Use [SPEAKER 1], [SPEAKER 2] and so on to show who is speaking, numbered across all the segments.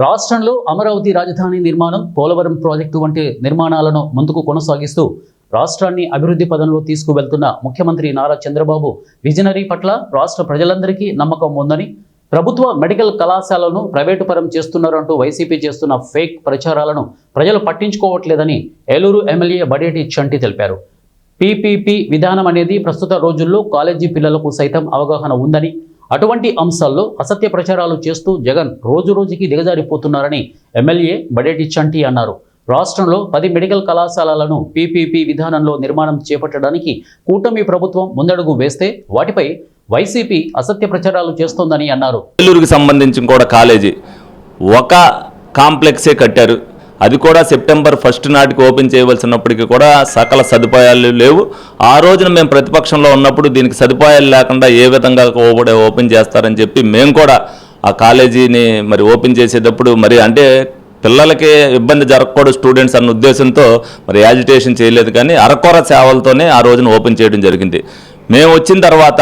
[SPEAKER 1] రాష్ట్రంలో అమరావతి రాజధాని నిర్మాణం, పోలవరం ప్రాజెక్టు వంటి నిర్మాణాలను ముందుకు కొనసాగిస్తూ రాష్ట్రాన్ని అభివృద్ధి పదంలో తీసుకువెళ్తున్న ముఖ్యమంత్రి నారా చంద్రబాబు విజనరీ పట్ల రాష్ట్ర ప్రజలందరికీ నమ్మకం ఉందని, ప్రభుత్వ మెడికల్ కళాశాలను ప్రైవేటు పరం చేస్తున్నారంటూ వైసీపీ చేస్తున్న ఫేక్ ప్రచారాలను ప్రజలు పట్టించుకోవట్లేదని ఏలూరు ఎమ్మెల్యే బడేటి చంటి తెలిపారు. పీపీపీ విధానం అనేది ప్రస్తుత రోజుల్లో కాలేజీ పిల్లలకు సైతం అవగాహన ఉందని, అటువంటి అంశాల్లో అసత్య ప్రచారాలు చేస్తూ జగన్ రోజురోజుకి దిగజారిపోతున్నారని ఎమ్మెల్యే బడేటి చంటి అన్నారు. రాష్ట్రంలో 10 మెడికల్ కళాశాలలను పీపీపీ విధానంలో నిర్మాణం చేపట్టడానికి కూటమి ప్రభుత్వం ముందడుగు వేస్తే వాటిపై వైసీపీ అసత్య ప్రచారాలు చేస్తోందని అన్నారు.
[SPEAKER 2] ఏలూరుకి సంబంధించి కూడా కాలేజీ ఒక కాంప్లెక్సే కట్టారు. అది కూడా సెప్టెంబర్ 1 నాటికి ఓపెన్ చేయవలసినప్పటికీ కూడా సకల సదుపాయాలు లేవు. ఆ రోజున మేము ప్రతిపక్షంలో ఉన్నప్పుడు దీనికి సదుపాయాలు లేకుండా ఏ విధంగా ఓపెన్ చేస్తారని చెప్పి మేము కూడా ఆ కాలేజీని మరి ఓపెన్ చేసేటప్పుడు మరి అంటే పిల్లలకి ఇబ్బంది జరగకూడదు స్టూడెంట్స్ అన్న ఉద్దేశంతో మరి యాజిటేషన్ చేయలేదు, కానీ అరకొర సేవలతోనే ఆ రోజున ఓపెన్ చేయడం జరిగింది. మేము వచ్చిన తర్వాత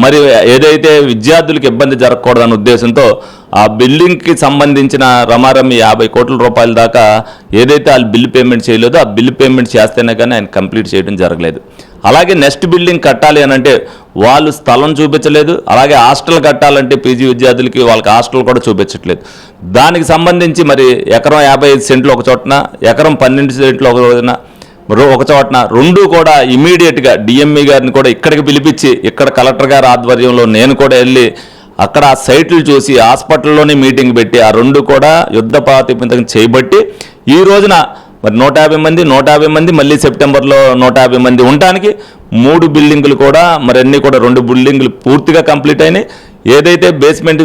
[SPEAKER 2] మరి ఏదైతే విద్యార్థులకు ఇబ్బంది జరగకూడదన్న ఉద్దేశంతో ఆ బిల్డింగ్కి సంబంధించిన రమారమి 50 కోట్ల రూపాయల దాకా ఏదైతే వాళ్ళు బిల్లు పేమెంట్ చేయలేదో ఆ బిల్లు పేమెంట్ చేస్తేనే కానీ ఆయన కంప్లీట్ చేయడం జరగలేదు. అలాగే నెక్స్ట్ బిల్డింగ్ కట్టాలి అని అంటే వాళ్ళు స్థలం చూపించలేదు. అలాగే హాస్టల్ కట్టాలంటే పీజీ విద్యార్థులకి వాళ్ళకి హాస్టల్ కూడా చూపించట్లేదు. దానికి సంబంధించి మరి ఎకరం 55 సెంట్లు ఒక చోటన, ఎకరం 12 సెంట్లు ఒక చోటన రెండు కూడా ఇమీడియట్గా డిఎంఈ గారిని కూడా ఇక్కడికి పిలిపించి ఇక్కడ కలెక్టర్ గారి ఆధ్వర్యంలో నేను కూడా వెళ్ళి అక్కడ ఆ సైట్లు చూసి హాస్పిటల్లోనే మీటింగ్ పెట్టి ఆ రెండు కూడా యుద్ధ ప్రాతిపదికన చేయబట్టి ఈ రోజున మరి 150 మంది మళ్ళీ సెప్టెంబర్లో 150 మంది ఉండటానికి 3 బిల్డింగులు కూడా మరి అన్నీ కూడా 2 బిల్డింగులు పూర్తిగా కంప్లీట్ అయినాయి. ఏదైతే బేస్మెంట్